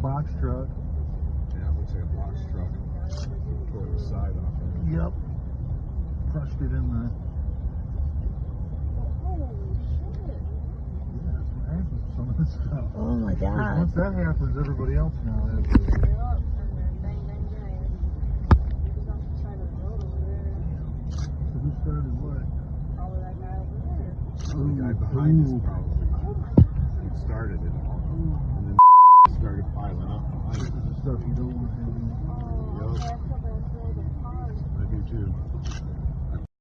box truck. Yeah, it looks like a box truck. Tore the side off of it. Yep. Crushed it in the. Yeah, that's what happens with some of this stuff. Oh my Because God. once that happens, everybody else now has it. So who started what? The guy behind us probably. He started it. And then started piling up behind This it. is the stuff you don't want to have. Yup. I do too.